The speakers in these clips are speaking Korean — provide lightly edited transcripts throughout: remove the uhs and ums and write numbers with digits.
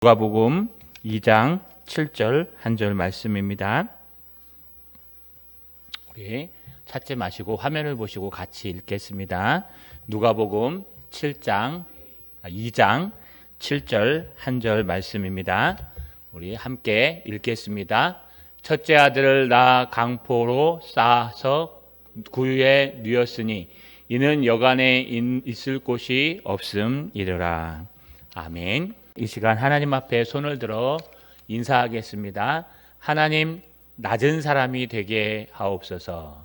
누가복음 2장 7절 한 절 말씀입니다. 우리 찾지 마시고 화면을 보시고 같이 읽겠습니다. 누가복음 2장 7절 한 절 말씀입니다. 우리 함께 읽겠습니다. 첫째 아들을 낳아 강포로 쌓아서 구유에 누였으니 이는 여간에 있을 곳이 없음이르라. 아멘. 이 시간 하나님 앞에 손을 들어 인사하겠습니다. 하나님, 낮은 사람이 되게 하옵소서.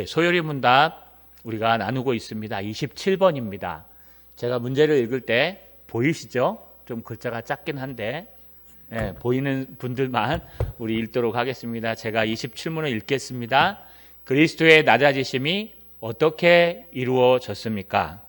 소요리 문답 우리가 나누고 있습니다. 27번입니다. 제가 문제를 읽을 때 보이시죠? 좀 글자가 작긴 한데 보이는 분들만 우리 읽도록 하겠습니다. 제가 27문을 읽겠습니다. 그리스도의 낮아지심이 어떻게 이루어졌습니까?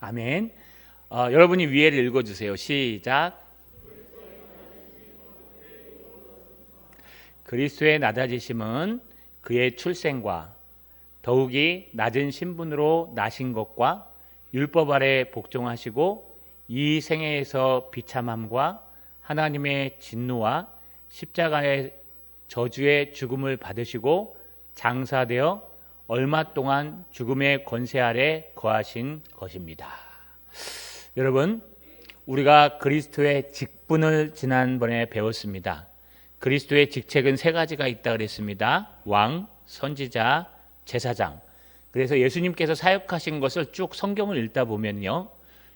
아멘. 여러분이 위에를 읽어주세요. 시작. 그리스도의 낮아지심은 그의 출생과 더욱이 낮은 신분으로 나신 것과 율법 아래 복종하시고 이 생애에서 비참함과 하나님의 진노와 십자가의 저주의 죽음을 받으시고 장사되어 얼마 동안 죽음의 권세 아래 거하신 것입니다. 여러분, 우리가 그리스도의 직분을 지난번에 배웠습니다. 그리스도의 직책은 세 가지가 있다 그랬습니다. 왕, 선지자, 제사장. 그래서 예수님께서 사역하신 것을 쭉 성경을 읽다 보면요,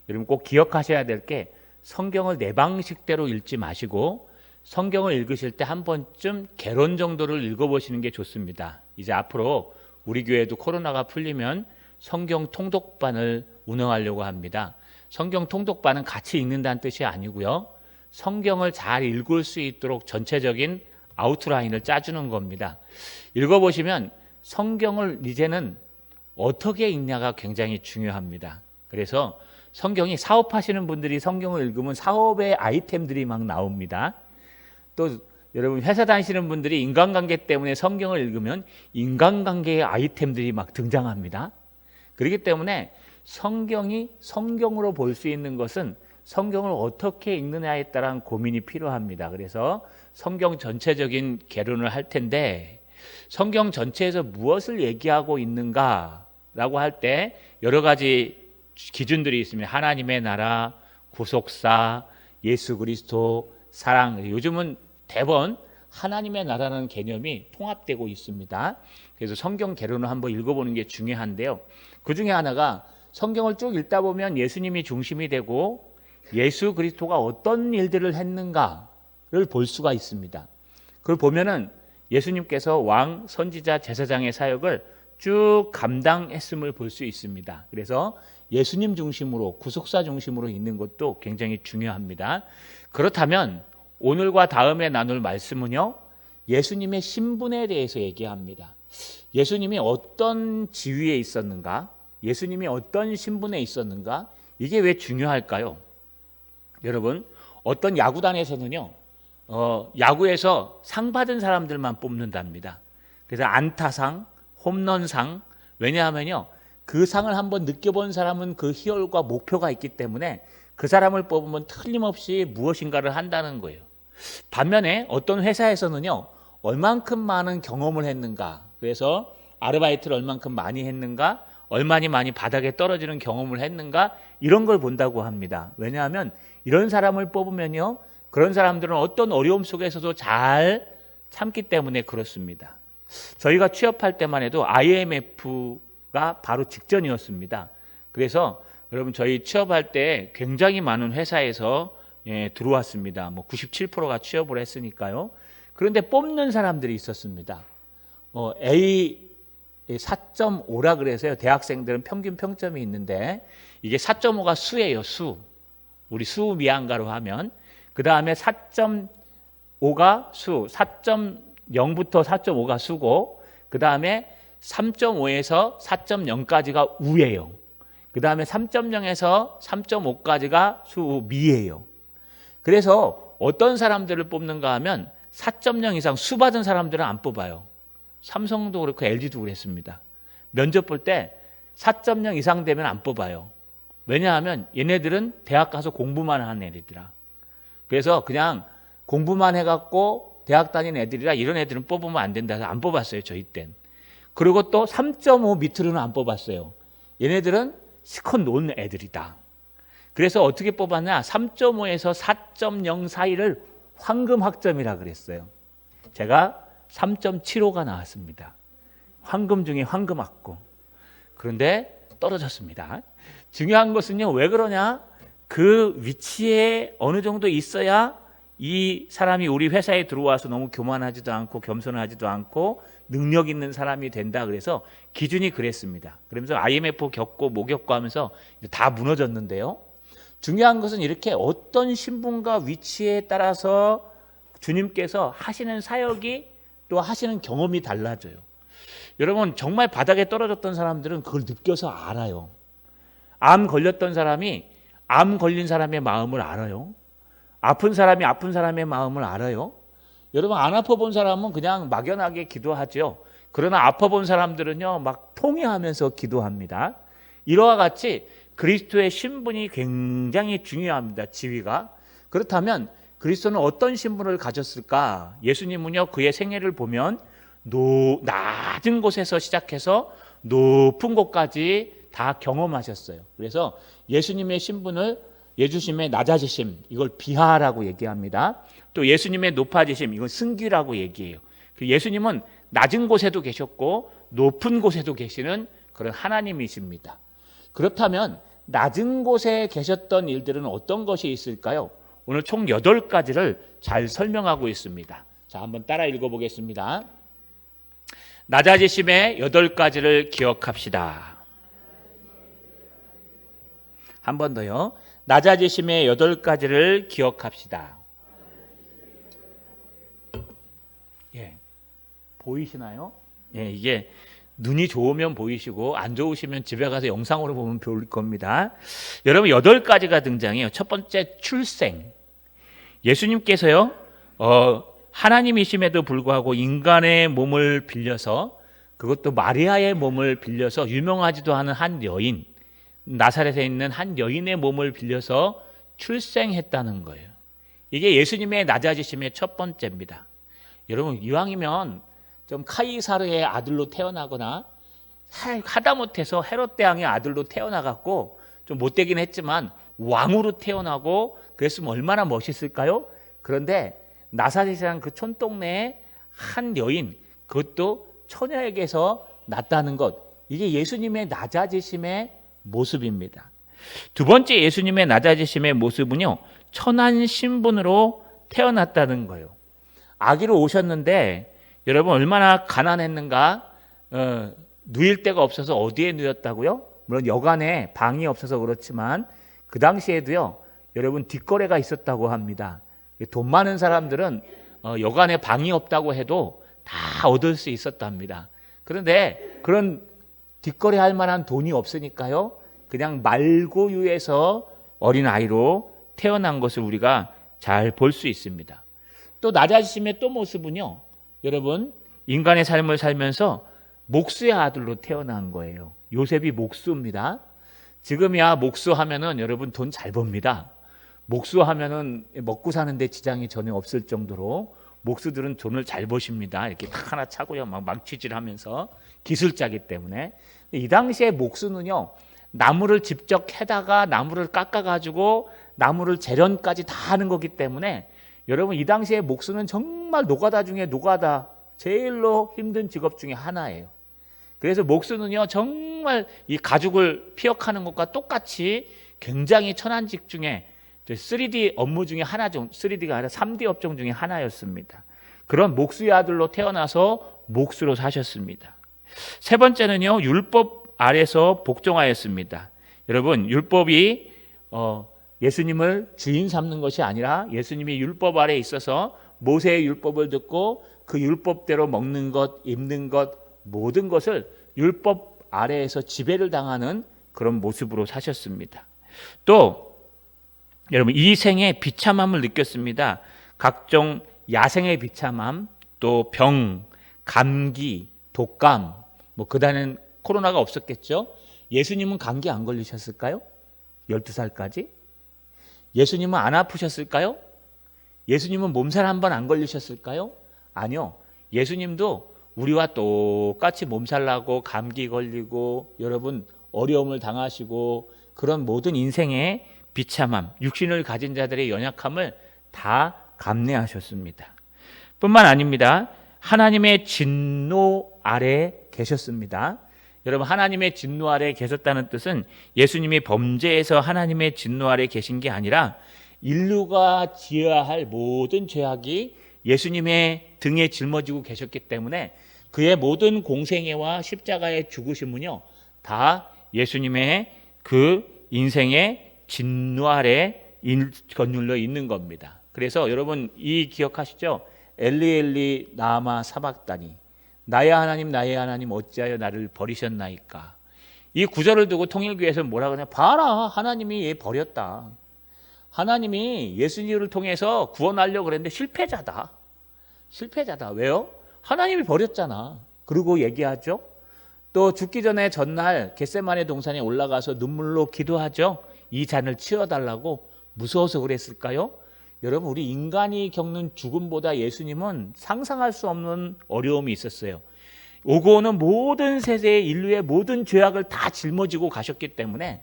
여러분 꼭 기억하셔야 될 게 성경을 내 방식대로 읽지 마시고 성경을 읽으실 때 한 번쯤 개론 정도를 읽어보시는 게 좋습니다. 이제 앞으로 우리 교회도 코로나가 풀리면 성경 통독반을 운영하려고 합니다. 성경 통독반은 같이 읽는다는 뜻이 아니고요, 성경을 잘 읽을 수 있도록 전체적인 아웃라인을 짜주는 겁니다. 읽어보시면 성경을 이제는 어떻게 읽냐가 굉장히 중요합니다. 그래서 성경이 사업하시는 분들이 성경을 읽으면 사업의 아이템들이 막 나옵니다. 또 여러분 회사 다니시는 분들이 인간관계 때문에 성경을 읽으면 인간관계의 아이템들이 막 등장합니다. 그렇기 때문에 성경이 성경으로 볼 수 있는 것은 성경을 어떻게 읽느냐에 따른 고민이 필요합니다. 그래서 성경 전체적인 개론을 할 텐데 성경 전체에서 무엇을 얘기하고 있는가라고 할 때 여러 가지 기준들이 있습니다. 하나님의 나라, 구속사, 예수 그리스도, 사랑. 요즘은 대번 하나님의 나라라는 개념이 통합되고 있습니다. 그래서 성경 개론을 한번 읽어보는 게 중요한데요. 그 중에 하나가 성경을 쭉 읽다 보면 예수님이 중심이 되고 예수 그리스도가 어떤 일들을 했는가를 볼 수가 있습니다. 그걸 보면은 예수님께서 왕, 선지자, 제사장의 사역을 쭉 감당했음을 볼 수 있습니다. 그래서 예수님 중심으로, 구속사 중심으로 있는 것도 굉장히 중요합니다. 그렇다면 오늘과 다음에 나눌 말씀은요, 예수님의 신분에 대해서 얘기합니다. 예수님이 어떤 지위에 있었는가? 예수님이 어떤 신분에 있었는가? 이게 왜 중요할까요? 여러분, 어떤 야구단에서는요, 야구에서 상 받은 사람들만 뽑는답니다. 그래서 안타상, 홈런상. 왜냐하면요, 그 상을 한번 느껴본 사람은 그 희열과 목표가 있기 때문에 그 사람을 뽑으면 틀림없이 무엇인가를 한다는 거예요. 반면에 어떤 회사에서는요, 얼만큼 많은 경험을 했는가, 그래서 아르바이트를 얼만큼 많이 했는가, 얼마나 많이 바닥에 떨어지는 경험을 했는가, 이런 걸 본다고 합니다. 왜냐하면 이런 사람을 뽑으면요, 그런 사람들은 어떤 어려움 속에서도 잘 참기 때문에 그렇습니다. 저희가 취업할 때만 해도 IMF가 바로 직전이었습니다. 그래서 여러분 저희 취업할 때 굉장히 많은 회사에서 들어왔습니다. 97%가 취업을 했으니까요. 그런데 뽑는 사람들이 있었습니다. A 4.5라 그래서요. 대학생들은 평균 평점이 있는데 이게 4.5가 수예요. 수. 우리 수 미안가로 하면. 그 다음에 4.5가 수, 4.0부터 4.5가 수고, 그 다음에 3.5에서 4.0까지가 우예요. 그 다음에 3.0에서 3.5까지가 수미예요. 그래서 어떤 사람들을 뽑는가 하면 4.0 이상 수 받은 사람들은 안 뽑아요. 삼성도 그렇고 LG도 그랬습니다. 면접 볼 때 4.0 이상 되면 안 뽑아요. 왜냐하면 얘네들은 대학 가서 공부만 하는 애들이라. 그래서 그냥 공부만 해갖고 대학 다니는 애들이라 이런 애들은 뽑으면 안 된다 해서 안 뽑았어요. 저희 땐. 그리고 또 3.5 밑으로는 안 뽑았어요. 얘네들은 시컷 놓은 애들이다. 그래서 어떻게 뽑았냐? 3.5에서 4.0 사이를 황금 학점이라 그랬어요. 제가 3.75가 나왔습니다. 황금 중에 황금 학고. 그런데 떨어졌습니다. 중요한 것은요, 왜 그러냐? 그 위치에 어느 정도 있어야 이 사람이 우리 회사에 들어와서 너무 교만하지도 않고 겸손하지도 않고 능력 있는 사람이 된다. 그래서 기준이 그랬습니다. 그러면서 IMF 겪고 못 겪고 하면서 다 무너졌는데요. 중요한 것은 이렇게 어떤 신분과 위치에 따라서 주님께서 하시는 사역이 또 하시는 경험이 달라져요. 여러분, 정말 바닥에 떨어졌던 사람들은 그걸 느껴서 알아요. 암 걸렸던 사람이 암 걸린 사람의 마음을 알아요. 아픈 사람이 아픈 사람의 마음을 알아요. 여러분, 안 아파본 사람은 그냥 막연하게 기도하죠. 그러나 아파본 사람들은요, 막 통회하면서 기도합니다. 이와 같이 그리스도의 신분이 굉장히 중요합니다. 지위가. 그렇다면 그리스도는 어떤 신분을 가졌을까? 예수님은요, 그의 생애를 보면 낮은 곳에서 시작해서 높은 곳까지 다 경험하셨어요. 그래서 예수님의 신분을 예수님의 낮아지심, 이걸 비하라고 얘기합니다. 또 예수님의 높아지심, 이건 승귀라고 얘기해요. 예수님은 낮은 곳에도 계셨고 높은 곳에도 계시는 그런 하나님이십니다. 그렇다면 낮은 곳에 계셨던 일들은 어떤 것이 있을까요? 오늘 총 8가지를 잘 설명하고 있습니다. 자, 한번 따라 읽어보겠습니다. 낮아지심의 8가지를 기억합시다. 한 번 더요. 낮아지심의 8가지를 기억합시다. 예, 보이시나요? 예, 이게 눈이 좋으면 보이시고 안 좋으시면 집에 가서 영상으로 보면 보일 겁니다. 여러분, 8가지가 등장해요. 첫 번째, 출생. 예수님께서요, 하나님이심에도 불구하고 인간의 몸을 빌려서, 그것도 마리아의 몸을 빌려서, 유명하지도 않은 한 여인, 나사렛에 있는 한 여인의 몸을 빌려서 출생했다는 거예요. 이게 예수님의 낮아지심의 첫 번째입니다. 여러분, 이왕이면 좀 카이사르의 아들로 태어나거나 하다못해서 헤롯 대왕의 아들로 태어나갖고 좀 못되긴 했지만 왕으로 태어나고 그랬으면 얼마나 멋있을까요? 그런데 나사렛이라는 그 촌동네에 한 여인, 그것도 처녀에게서 났다는 것, 이게 예수님의 낮아지심의 모습입니다. 두 번째, 예수님의 낮아지심의 모습은요, 천한 신분으로 태어났다는 거예요. 아기로 오셨는데 여러분, 얼마나 가난했는가? 누일 데가 없어서 어디에 누였다고요? 물론 여간에 방이 없어서 그렇지만 그 당시에도요, 여러분, 뒷거래가 있었다고 합니다. 돈 많은 사람들은 여간에 방이 없다고 해도 다 얻을 수 있었답니다. 그런데 그런 뒷거래 할 만한 돈이 없으니까요, 그냥 말고유에서 어린아이로 태어난 것을 우리가 잘 볼 수 있습니다. 또 낮아지심의 또 모습은요, 여러분, 인간의 삶을 살면서 목수의 아들로 태어난 거예요. 요셉이 목수입니다. 지금이야 목수하면은 여러분 돈 잘 법니다. 목수하면은 먹고 사는데 지장이 전혀 없을 정도로 목수들은 돈을 잘 버십니다. 이렇게 탁 하나 차고요, 막 망치질하면서 기술자기 때문에. 이 당시에 목수는요, 나무를 직접 캐다가 나무를 깎아가지고 나무를 재련까지 다 하는 거기 때문에 여러분, 이 당시에 목수는 정말 노가다 중에 노가다, 제일로 힘든 직업 중에 하나예요. 그래서 목수는요, 정말 이 가죽을 피역하는 것과 똑같이 굉장히 천한직 중에 3D 업무 중에 하나죠. 3D가 아니라 3D 업종 중에 하나였습니다. 그런 목수의 아들로 태어나서 목수로 사셨습니다. 세 번째는요, 율법 아래서 복종하였습니다. 여러분, 율법이 예수님을 주인 삼는 것이 아니라 예수님이 율법 아래에 있어서 모세의 율법을 듣고 그 율법대로 먹는 것, 입는 것, 모든 것을 율법 아래에서 지배를 당하는 그런 모습으로 사셨습니다. 또 여러분 이 생에 비참함을 느꼈습니다. 각종 야생의 비참함, 또 병, 감기, 독감, 뭐 그다음엔 코로나가 없었겠죠. 예수님은 감기 안 걸리셨을까요? 12살까지? 예수님은 안 아프셨을까요? 예수님은 몸살 한 번 안 걸리셨을까요? 아니요. 예수님도 우리와 똑같이 몸살 나고 감기 걸리고 여러분 어려움을 당하시고 그런 모든 인생의 비참함, 육신을 가진 자들의 연약함을 다 감내하셨습니다. 뿐만 아닙니다. 하나님의 진노 아래 계셨습니다. 여러분 하나님의 진노 아래 계셨다는 뜻은 예수님이 범죄에서 하나님의 진노 아래 계신 게 아니라 인류가 지어야 할 모든 죄악이 예수님의 등에 짊어지고 계셨기 때문에 그의 모든 공생애와 십자가의 죽으심은요 다 예수님의 그 인생의 진노 아래 거눌러 있는 겁니다. 그래서 여러분 이 기억하시죠? 엘리 엘리 라마 사박다니 나의 하나님 어찌하여 나를 버리셨나이까. 이 구절을 두고 통일교회에서 뭐라 그러냐, 봐라 하나님이 얘 버렸다. 하나님이 예수님을 통해서 구원하려고 그랬는데 실패자다. 왜요? 하나님이 버렸잖아. 그리고 얘기하죠. 또 죽기 전에 전날 겟세마네 동산에 올라가서 눈물로 기도하죠. 이 잔을 치워달라고. 무서워서 그랬을까요? 여러분 우리 인간이 겪는 죽음보다 예수님은 상상할 수 없는 어려움이 있었어요. 오고 오는 모든 세대의 인류의 모든 죄악을 다 짊어지고 가셨기 때문에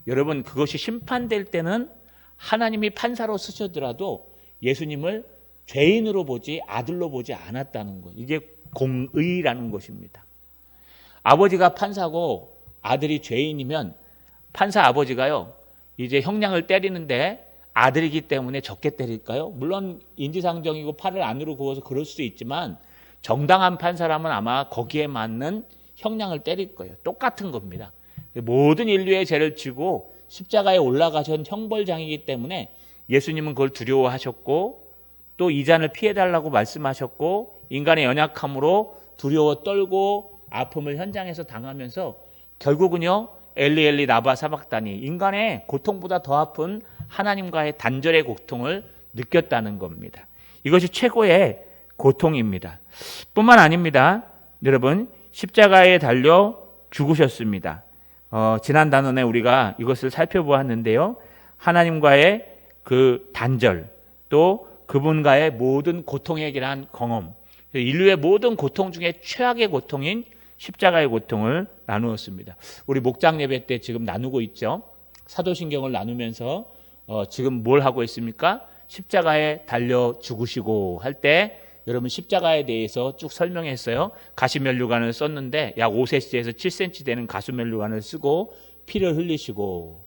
여러분 그것이 심판될 때는 하나님이 판사로 쓰셨더라도 예수님을 죄인으로 보지 아들로 보지 않았다는 것. 이게 공의라는 것입니다. 아버지가 판사고 아들이 죄인이면 판사 아버지가요 이제 형량을 때리는데 아들이기 때문에 적게 때릴까요? 물론 인지상정이고 팔을 안으로 구워서 그럴 수도 있지만 정당한 판사라면 아마 거기에 맞는 형량을 때릴 거예요. 똑같은 겁니다. 모든 인류의 죄를 지고 십자가에 올라가신 형벌장이기 때문에 예수님은 그걸 두려워하셨고 또 이 잔을 피해달라고 말씀하셨고 인간의 연약함으로 두려워 떨고 아픔을 현장에서 당하면서 결국은요 엘리 엘리 라마 사박다니 인간의 고통보다 더 아픈 하나님과의 단절의 고통을 느꼈다는 겁니다. 이것이 최고의 고통입니다. 뿐만 아닙니다. 여러분 십자가에 달려 죽으셨습니다. 지난 단원에 우리가 이것을 살펴보았는데요. 하나님과의 그 단절 또 그분과의 모든 고통에 해결한 경험 인류의 모든 고통 중에 최악의 고통인 십자가의 고통을 나누었습니다. 우리 목장 예배 때 지금 나누고 있죠. 사도신경을 나누면서 지금 뭘 하고 있습니까? 십자가에 달려 죽으시고 할 때 여러분 십자가에 대해서 쭉 설명했어요. 가시면류관을 썼는데 약 5cm에서 7cm 되는 가시면류관을 쓰고 피를 흘리시고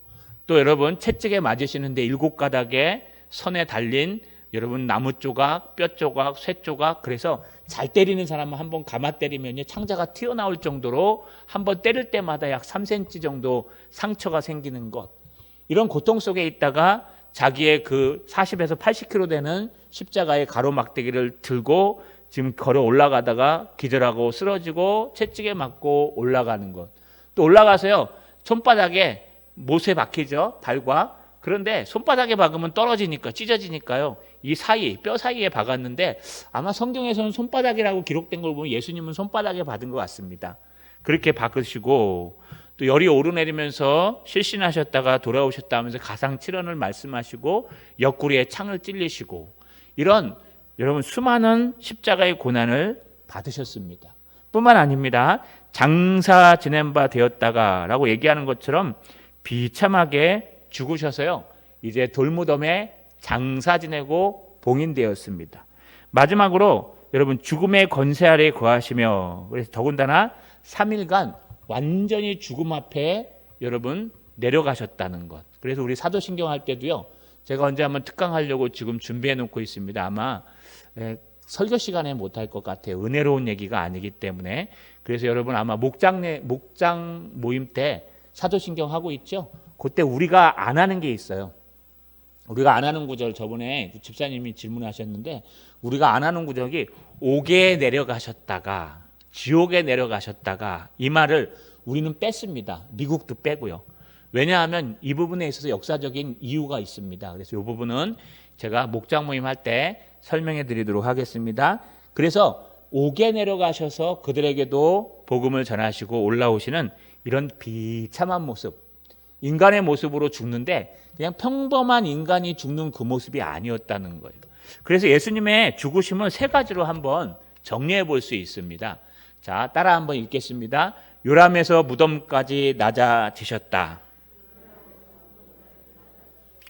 또 여러분 채찍에 맞으시는데 7가닥에 선에 달린 여러분 나무 조각, 뼈 조각, 쇠 조각 그래서 잘 때리는 사람은 한번 감아 때리면 창자가 튀어나올 정도로 한번 때릴 때마다 약 3cm 정도 상처가 생기는 것 이런 고통 속에 있다가 자기의 그 40에서 80kg 되는 십자가의 가로막대기를 들고 지금 걸어 올라가다가 기절하고 쓰러지고 채찍에 맞고 올라가는 것. 또 올라가서요. 손바닥에 못에 박히죠. 발과. 그런데 손바닥에 박으면 떨어지니까 찢어지니까요. 이 사이 뼈 사이에 박았는데 아마 성경에서는 손바닥이라고 기록된 걸 보면 예수님은 손바닥에 받은 것 같습니다. 그렇게 박으시고 또 열이 오르내리면서 실신하셨다가 돌아오셨다 하면서 가상칠언을 말씀하시고 옆구리에 창을 찔리시고 이런 여러분 수많은 십자가의 고난을 받으셨습니다. 뿐만 아닙니다. 장사 지낸 바 되었다가 라고 얘기하는 것처럼 비참하게 죽으셔서요. 이제 돌무덤에 장사 지내고 봉인되었습니다. 마지막으로 여러분 죽음의 권세 아래 거하시며 그래서 더군다나 3일간 완전히 죽음 앞에 여러분 내려가셨다는 것. 그래서 우리 사도신경 할 때도요. 제가 언제 한번 특강하려고 지금 준비해 놓고 있습니다. 아마 설교 시간에 못할 것 같아요. 은혜로운 얘기가 아니기 때문에. 그래서 여러분 아마 목장 모임 때 사도신경 하고 있죠. 그때 우리가 안 하는 게 있어요. 우리가 안 하는 구절 저번에 집사님이 질문하셨는데 우리가 안 하는 구절이 옥에 내려가셨다가 지옥에 내려가셨다가 이 말을 우리는 뺐습니다. 미국도 빼고요. 왜냐하면 이 부분에 있어서 역사적인 이유가 있습니다. 그래서 이 부분은 제가 목장 모임 할 때 설명해 드리도록 하겠습니다. 그래서 옥에 내려가셔서 그들에게도 복음을 전하시고 올라오시는 이런 비참한 모습, 인간의 모습으로 죽는데 그냥 평범한 인간이 죽는 그 모습이 아니었다는 거예요. 그래서 예수님의 죽으심을 세 가지로 한번 정리해 볼 수 있습니다. 자, 따라 한번 읽겠습니다. 요람에서 무덤까지 낮아지셨다.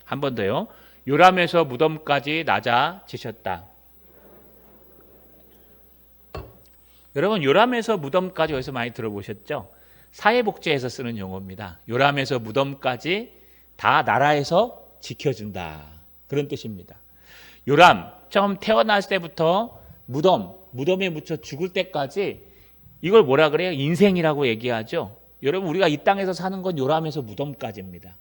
한 번 더요. 요람에서 무덤까지 낮아지셨다. 여러분, 요람에서 무덤까지 어디서 많이 들어보셨죠? 사회복지에서 쓰는 용어입니다. 요람에서 무덤까지 다 나라에서 지켜준다. 그런 뜻입니다. 요람, 처음 태어났을 때부터 무덤에 묻혀 죽을 때까지 이걸 뭐라 그래요? 인생이라고 얘기하죠. 여러분, 우리가 이 땅에서 사는 건 요람에서 무덤까지입니다.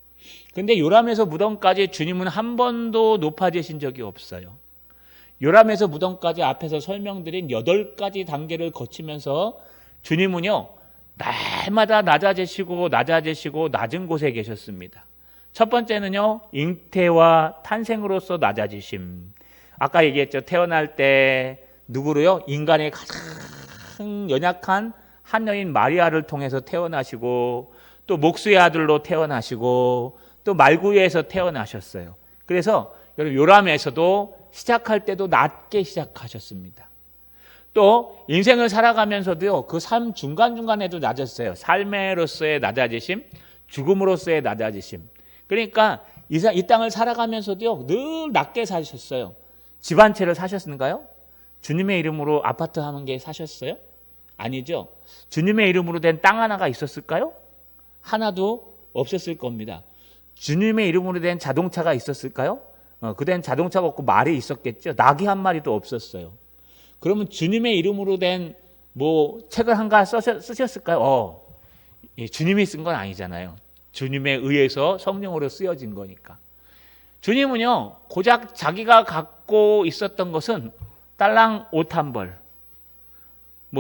근데 요람에서 무덤까지 주님은 한 번도 높아지신 적이 없어요. 요람에서 무덤까지 앞에서 설명드린 8가지 단계를 거치면서 주님은요, 날마다 낮아지시고 낮은 곳에 계셨습니다. 첫 번째는요, 잉태와 탄생으로서 낮아지심. 아까 얘기했죠. 태어날 때 누구로요? 인간의 가장 연약한 한 여인 마리아를 통해서 태어나시고 또 목수의 아들로 태어나시고 또 말구유에서 태어나셨어요. 그래서 여러분, 요람에서도 시작할 때도 낮게 시작하셨습니다. 또 인생을 살아가면서도요, 그 삶 중간중간에도 낮았어요. 삶으로서의 낮아지심, 죽음으로서의 낮아지심. 그러니까 이 땅을 살아가면서도요, 늘 낮게 사셨어요. 집 한 채를 사셨는가요? 주님의 이름으로 아파트 한 개 사셨어요? 아니죠. 주님의 이름으로 된 땅 하나가 있었을까요? 하나도 없었을 겁니다. 주님의 이름으로 된 자동차가 있었을까요? 그땐 자동차가 없고 말이 있었겠죠. 낙이 한 마리도 없었어요. 그러면 주님의 이름으로 된 책을 한가 쓰셨을까요? 주님이 쓴 건 아니잖아요. 주님에 의해서 성령으로 쓰여진 거니까. 주님은요, 고작 자기가 갖고 있었던 것은 딸랑 옷 한 벌,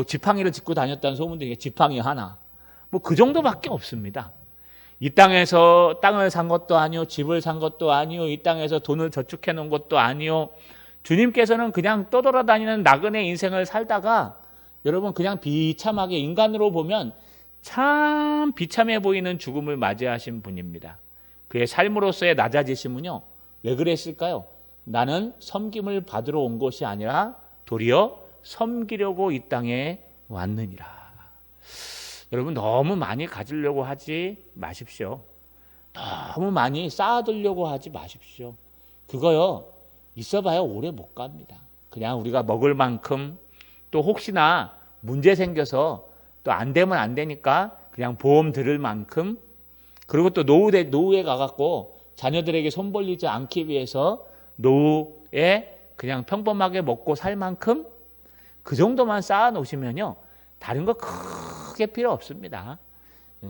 지팡이를 짚고 다녔다는 소문도 있게 지팡이 하나, 그 정도밖에 없습니다. 이 땅에서 땅을 산 것도 아니요, 집을 산 것도 아니요, 이 땅에서 돈을 저축해 놓은 것도 아니요. 주님께서는 그냥 떠돌아다니는 나그네 인생을 살다가 여러분 그냥 비참하게 인간으로 보면 참 비참해 보이는 죽음을 맞이하신 분입니다. 그의 삶으로서의 낮아지심은요, 왜 그랬을까요? 나는 섬김을 받으러 온 것이 아니라 도리어 섬기려고 이 땅에 왔느니라. 여러분, 너무 많이 가지려고 하지 마십시오. 너무 많이 쌓아두려고 하지 마십시오. 그거요, 있어봐야 오래 못 갑니다. 그냥 우리가 먹을 만큼, 또 혹시나 문제 생겨서 또 안 되면 안 되니까 그냥 보험 들을 만큼, 그리고 또 노후에 가갖고 자녀들에게 손 벌리지 않기 위해서 노후에 그냥 평범하게 먹고 살 만큼, 그 정도만 쌓아 놓으시면요, 다른 거 크게 필요 없습니다.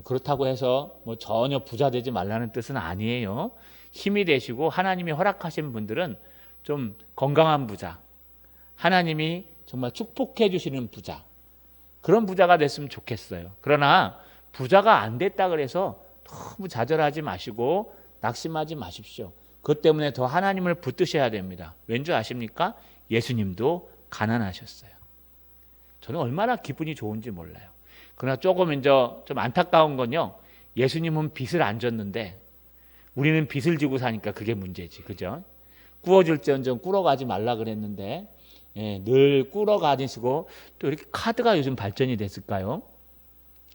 그렇다고 해서 전혀 부자 되지 말라는 뜻은 아니에요. 힘이 되시고 하나님이 허락하신 분들은 좀 건강한 부자, 하나님이 정말 축복해 주시는 부자, 그런 부자가 됐으면 좋겠어요. 그러나 부자가 안 됐다 그래서 너무 좌절하지 마시고 낙심하지 마십시오. 그것 때문에 더 하나님을 붙드셔야 됩니다. 왠지 아십니까? 예수님도 가난하셨어요. 저는 얼마나 기분이 좋은지 몰라요. 그러나 조금 이제 좀 안타까운 건요, 예수님은 빚을 안 졌는데 우리는 빚을 지고 사니까 그게 문제지, 그죠? 꾸어줄지언정 꾸러가지 말라 그랬는데, 늘 꾸러가시고, 또 이렇게 카드가 요즘 발전이 됐을까요?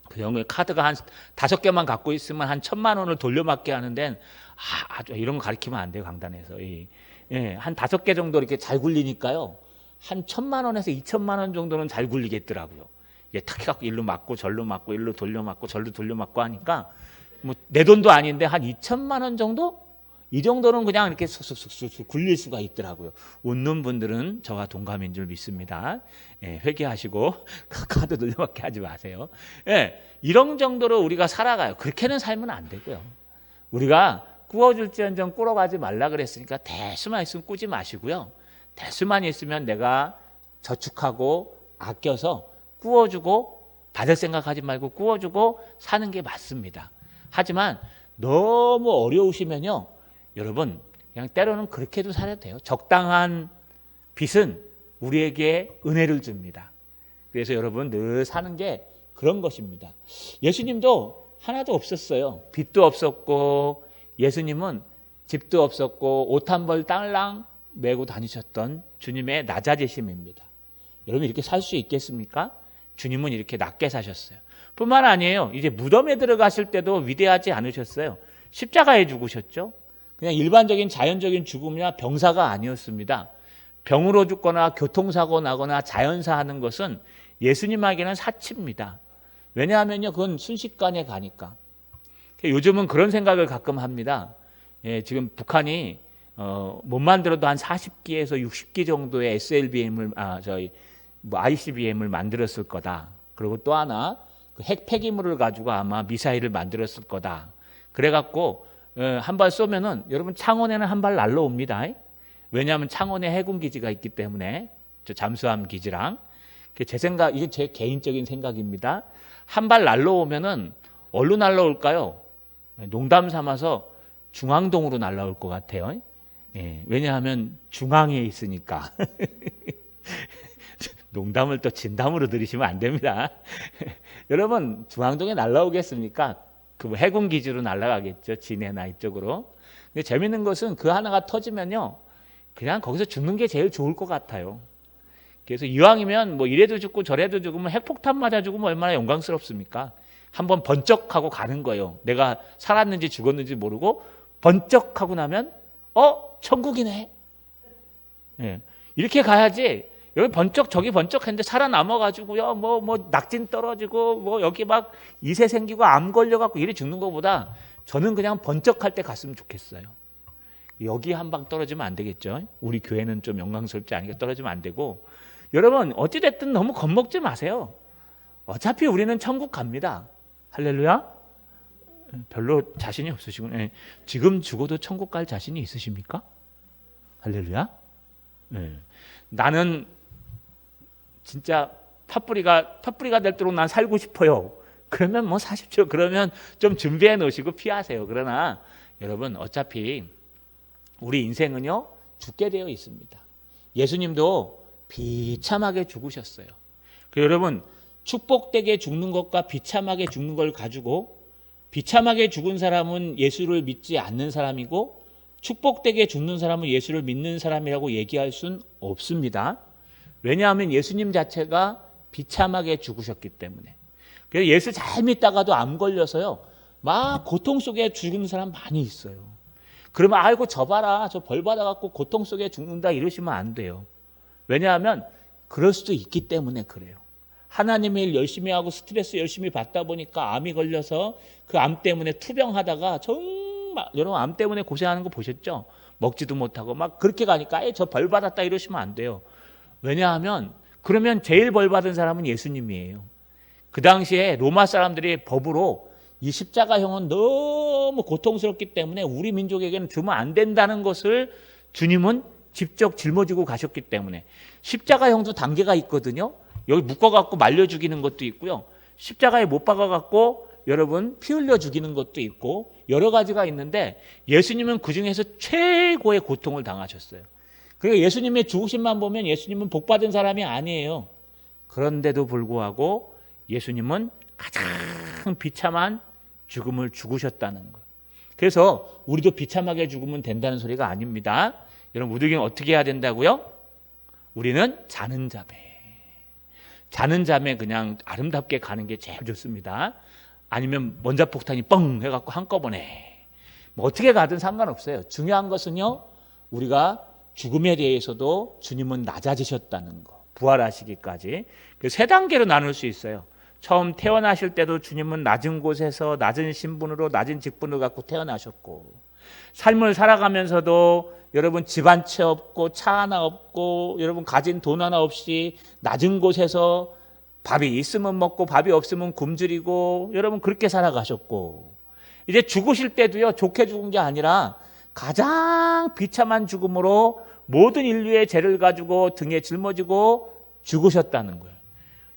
그 영국에 카드가 한 5개만 갖고 있으면 한 1,000만 원을 돌려막게 하는 데는 아주 이런 거 가르치면 안 돼요, 강단에서. 한 5개 정도 이렇게 잘 굴리니까요, 한 1,000만 원에서 2,000만 원 정도는 잘 굴리겠더라고요. 탁 해갖고 일로 맞고 절로 맞고 일로 돌려 맞고 절로 돌려 맞고 하니까 내 돈도 아닌데 한 2,000만 원 정도? 이 정도는 그냥 이렇게 쑥쑥쑥 굴릴 수가 있더라고요. 웃는 분들은 저와 동감인 줄 믿습니다. 회개하시고 카드 돌려받게 하지 마세요. 이런 정도로 우리가 살아가요. 그렇게는 살면 안 되고요. 우리가 꾸어줄지언정 꾸러가지 말라 그랬으니까 대수만 있으면 꾸지 마시고요. 대수만 있으면 내가 저축하고 아껴서 구워주고 받을 생각하지 말고 구워주고 사는 게 맞습니다. 하지만 너무 어려우시면요, 여러분 그냥 때로는 그렇게도 살아도 돼요. 적당한 빚은 우리에게 은혜를 줍니다. 그래서 여러분 늘 사는 게 그런 것입니다. 예수님도 하나도 없었어요. 빚도 없었고, 예수님은 집도 없었고, 옷 한 벌 딸랑 메고 다니셨던 주님의 낮아지심입니다. 여러분 이렇게 살 수 있겠습니까? 주님은 이렇게 낮게 사셨어요. 뿐만 아니에요. 이제 무덤에 들어가실 때도 위대하지 않으셨어요. 십자가에 죽으셨죠. 그냥 일반적인 자연적인 죽음이나 병사가 아니었습니다. 병으로 죽거나 교통사고 나거나 자연사 하는 것은 예수님에게는 사치입니다. 왜냐하면요, 그건 순식간에 가니까. 요즘은 그런 생각을 가끔 합니다. 예, 지금 북한이 못 만들어도 한 40기에서 60기 정도의 SLBM을 ICBM을 만들었을 거다. 그리고 또 하나 그 핵 폐기물을 가지고 아마 미사일을 만들었을 거다. 그래갖고 한 발 쏘면은 여러분 창원에는 한 발 날라옵니다. 왜냐하면 창원에 해군 기지가 있기 때문에, 저 잠수함 기지랑. 제 생각, 이게 제 개인적인 생각입니다. 한 발 날라오면은 어디로 날라올까요? 농담 삼아서 중앙동으로 날라올 것 같아요. 예, 왜냐하면 중앙에 있으니까. 농담을 또 진담으로 들으시면 안 됩니다. 여러분 중앙동에 날라오겠습니까? 그 해군 기지로 날아가겠죠. 진해나 이쪽으로. 근데 재밌는 것은 그 하나가 터지면요, 그냥 거기서 죽는 게 제일 좋을 것 같아요. 그래서 이왕이면 뭐 이래도 죽고 저래도 죽으면 핵폭탄 맞아 죽으면 얼마나 영광스럽습니까? 한번 번쩍하고 가는 거예요. 내가 살았는지 죽었는지 모르고 번쩍하고 나면 천국이네. 예. 이렇게 가야지. 여기 번쩍 저기 번쩍했는데 살아남아가지고요, 뭐 낙진 떨어지고 뭐 여기 막 이세 생기고 암 걸려갖고 이래 죽는 것보다 저는 그냥 번쩍할 때 갔으면 좋겠어요. 여기 한 방 떨어지면 안 되겠죠. 우리 교회는 좀 영광스럽지 않으니까 떨어지면 안 되고, 여러분 어찌됐든 너무 겁먹지 마세요. 어차피 우리는 천국 갑니다. 할렐루야. 별로 자신이 없으시군. 예. 지금 죽어도 천국 갈 자신이 있으십니까? 할렐루야. 예. 나는 진짜 팥뿌리가 될도록 난 살고 싶어요. 그러면 뭐 사십시오. 그러면 좀 준비해 놓으시고 피하세요. 그러나 여러분 어차피 우리 인생은요, 죽게 되어 있습니다. 예수님도 비참하게 죽으셨어요. 여러분 축복되게 죽는 것과 비참하게 죽는 걸 가지고, 비참하게 죽은 사람은 예수를 믿지 않는 사람이고 축복되게 죽는 사람은 예수를 믿는 사람이라고 얘기할 수는 없습니다. 왜냐하면 예수님 자체가 비참하게 죽으셨기 때문에. 그래서 예수 잘 믿다가도 암 걸려서요, 막 고통 속에 죽는 사람 많이 있어요. 그러면 아이고 저 봐라, 저 벌 받아갖고 고통 속에 죽는다 이러시면 안 돼요. 왜냐하면 그럴 수도 있기 때문에 그래요. 하나님의 일 열심히 하고 스트레스 열심히 받다 보니까 암이 걸려서 그 암 때문에 투병하다가 정말, 여러분 암 때문에 고생하는 거 보셨죠? 먹지도 못하고 막 그렇게 가니까 저 벌 받았다 이러시면 안 돼요. 왜냐하면 그러면 제일 벌 받은 사람은 예수님이에요. 그 당시에 로마 사람들이 법으로 이 십자가형은 너무 고통스럽기 때문에 우리 민족에게는 주면 안 된다는 것을 주님은 직접 짊어지고 가셨기 때문에, 십자가형도 단계가 있거든요. 여기 묶어갖고 말려 죽이는 것도 있고요, 십자가에 못 박아갖고 여러분 피 흘려 죽이는 것도 있고 여러 가지가 있는데, 예수님은 그 중에서 최고의 고통을 당하셨어요. 그러니까 예수님의 죽으심만 보면 예수님은 복받은 사람이 아니에요. 그런데도 불구하고 예수님은 가장 비참한 죽음을 죽으셨다는 것. 그래서 우리도 비참하게 죽으면 된다는 소리가 아닙니다. 여러분 우리는 어떻게 해야 된다고요? 우리는 자는 잠에 그냥 아름답게 가는 게 제일 좋습니다. 아니면 원자폭탄이 뻥 해갖고 한꺼번에 뭐 어떻게 가든 상관없어요. 중요한 것은요, 우리가 죽음에 대해서도 주님은 낮아지셨다는 거, 부활하시기까지. 세 단계로 나눌 수 있어요. 처음 태어나실 때도 주님은 낮은 곳에서 낮은 신분으로 낮은 직분을 갖고 태어나셨고, 삶을 살아가면서도 여러분 집 한 채 없고 차 하나 없고 여러분 가진 돈 하나 없이 낮은 곳에서 밥이 있으면 먹고 밥이 없으면 굶주리고 여러분 그렇게 살아가셨고, 이제 죽으실 때도요, 좋게 죽은 게 아니라 가장 비참한 죽음으로 모든 인류의 죄를 가지고 등에 짊어지고 죽으셨다는 거예요.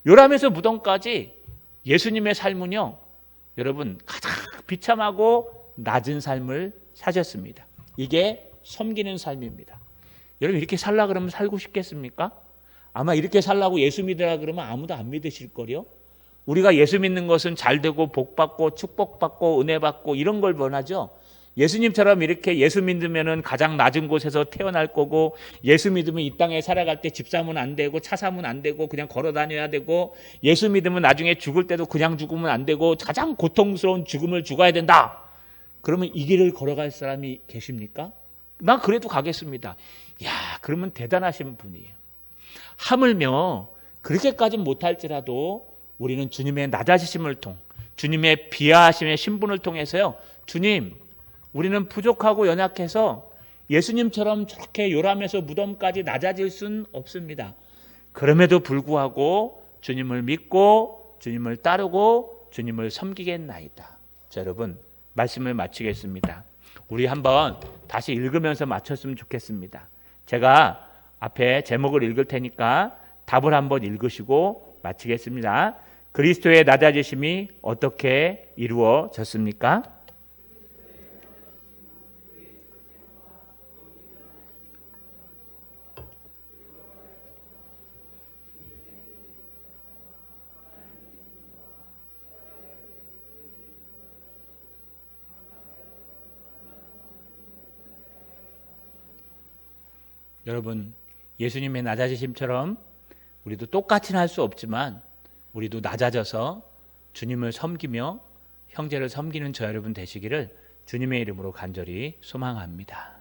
요람에서 무덤까지 예수님의 삶은요, 여러분 가장 비참하고 낮은 삶을 사셨습니다. 이게 섬기는 삶입니다. 여러분 이렇게 살라 그러면 살고 싶겠습니까? 아마 이렇게 살라고 예수 믿으라 그러면 아무도 안 믿으실 거요. 우리가 예수 믿는 것은 잘 되고 복 받고 축복 받고 은혜 받고 이런 걸 원하죠. 예수님처럼 이렇게 예수 믿으면은 가장 낮은 곳에서 태어날 거고, 예수 믿으면 이 땅에 살아갈 때 집 사면 안 되고 차 사면 안 되고 그냥 걸어 다녀야 되고, 예수 믿으면 나중에 죽을 때도 그냥 죽으면 안 되고 가장 고통스러운 죽음을 죽어야 된다. 그러면 이 길을 걸어갈 사람이 계십니까? 나 그래도 가겠습니다. 야, 그러면 대단하신 분이에요. 하물며 그렇게까지는 못할지라도 우리는 주님의 낮아지심을 통, 주님의 비하하심의 신분을 통해서요, 주님, 우리는 부족하고 연약해서 예수님처럼 저렇게 요람에서 무덤까지 낮아질 수는 없습니다. 그럼에도 불구하고 주님을 믿고 주님을 따르고 주님을 섬기겠나이다. 자, 여러분 말씀을 마치겠습니다. 우리 한번 다시 읽으면서 마쳤으면 좋겠습니다. 제가 앞에 제목을 읽을 테니까 답을 한번 읽으시고 마치겠습니다. 그리스도의 낮아지심이 어떻게 이루어졌습니까? 여러분, 예수님의 낮아지심처럼 우리도 똑같이는 할 수 없지만 우리도 낮아져서 주님을 섬기며 형제를 섬기는 저 여러분 되시기를 주님의 이름으로 간절히 소망합니다.